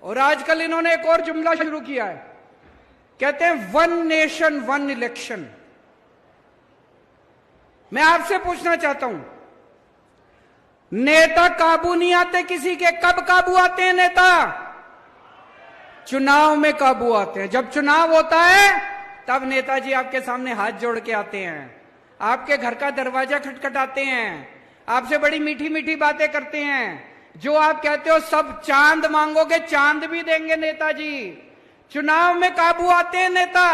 और आजकल इन्होंने एक और जुमला शुरू किया है, कहते हैं वन नेशन वन इलेक्शन। मैं आपसे पूछना चाहता हूं, नेता काबू नहीं आते किसी के, कब काबू आते हैं नेता? चुनाव में काबू आते हैं। जब चुनाव होता है तब नेताजी आपके सामने हाथ जोड़ के आते हैं, आपके घर का दरवाजा खटखटाते हैं, आपसे बड़ी मीठी मीठी बातें करते हैं। जो आप कहते हो सब चांद मांगोगे, चांद भी देंगे नेताजी। चुनाव में काबू आते हैं नेता।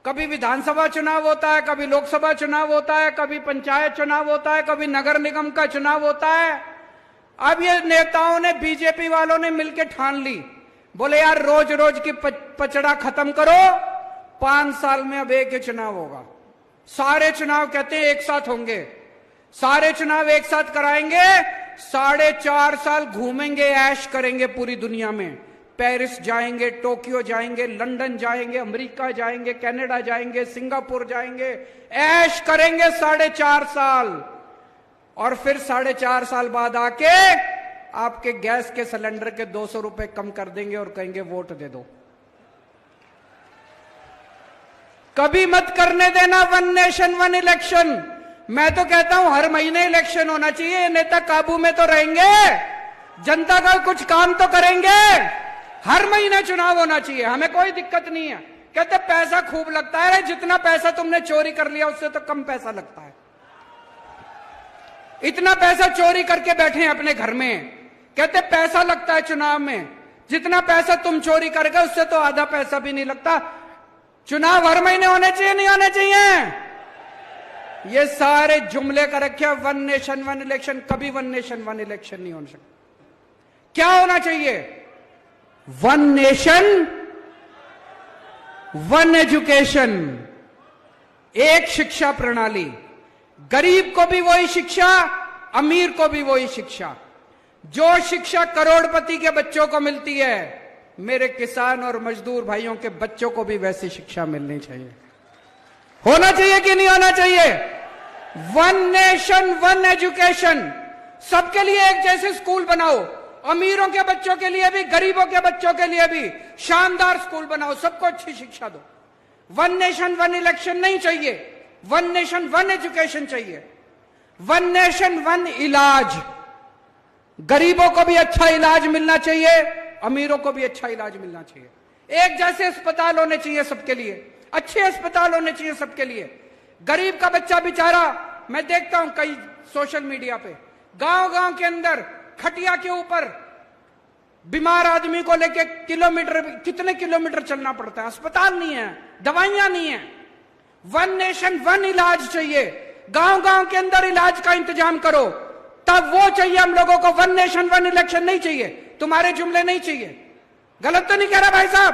कभी विधानसभा चुनाव होता है, कभी लोकसभा चुनाव होता है, कभी पंचायत चुनाव होता है, कभी नगर निगम का चुनाव होता है। अब ये नेताओं ने, बीजेपी वालों ने मिलकर ठान ली, बोले यार रोज रोज की पचड़ा खत्म करो, 5 साल में अब एक ही चुनाव होगा। सारे चुनाव कहते हैं एक साथ होंगे, सारे चुनाव एक साथ कराएंगे, 4.5 साल घूमेंगे, ऐश करेंगे पूरी दुनिया में। पेरिस जाएंगे, टोक्यो जाएंगे, लंदन जाएंगे, अमेरिका जाएंगे, कनाडा जाएंगे, सिंगापुर जाएंगे, ऐश करेंगे 4.5 साल। और फिर 4.5 साल बाद आके आपके गैस के सिलेंडर के 200 रुपए कम कर देंगे और कहेंगे वोट दे दो। कभी मत करने देना वन नेशन वन इलेक्शन। मैं तो कहता हूं हर महीने इलेक्शन होना चाहिए। नेता काबू में तो रहेंगे, जनता का कुछ काम तो करेंगे। हर महीने चुनाव होना चाहिए, हमें कोई दिक्कत नहीं है। कहते पैसा खूब लगता है, जितना पैसा तुमने चोरी कर लिया उससे तो कम पैसा लगता है। इतना पैसा चोरी करके बैठे हैं अपने घर में, कहते पैसा लगता है चुनाव में। जितना पैसा तुम चोरी कर गए उससे तो आधा पैसा भी नहीं लगता। चुनाव हर महीने होने चाहिए, नहीं होने चाहिए? ये सारे जुमले कर रखे वन नेशन वन इलेक्शन। कभी वन नेशन वन इलेक्शन नहीं हो सकता। क्या होना चाहिए? वन नेशन वन एजुकेशन, एक शिक्षा प्रणाली। गरीब को भी वही शिक्षा, अमीर को भी वही शिक्षा। जो शिक्षा करोड़पति के बच्चों को मिलती है, मेरे किसान और मजदूर भाइयों के बच्चों को भी वैसी शिक्षा मिलनी चाहिए। होना चाहिए कि नहीं होना चाहिए? One nation one education. सबके लिए एक जैसे स्कूल बनाओ, अमीरों के बच्चों के लिए भी, गरीबों के बच्चों के लिए भी शानदार स्कूल बनाओ, सबको अच्छी शिक्षा दो। वन नेशन वन इलेक्शन नहीं चाहिए, वन नेशन वन एजुकेशन चाहिए। वन नेशन वन इलाज। गरीबों को भी अच्छा इलाज मिलना चाहिए, अमीरों को भी अच्छा इलाज मिलना चाहिए। एक जैसे अस्पताल होने चाहिए सबके लिए, अच्छे अस्पताल होने चाहिए सबके लिए। गरीब का बच्चा बेचारा, मैं देखता हूं कई सोशल मीडिया पे, गांव-गांव के अंदर खटिया के ऊपर बीमार आदमी को लेके कितने किलोमीटर चलना पड़ता है। अस्पताल नहीं है, दवाइयां नहीं है। वन नेशन वन इलाज चाहिए। गांव-गांव के अंदर इलाज का इंतजाम करो, तब वो चाहिए हम लोगों को। वन नेशन वन इलेक्शन नहीं चाहिए, तुम्हारे जुमले नहीं चाहिए। गलत तो नहीं कह रहा भाई साहब?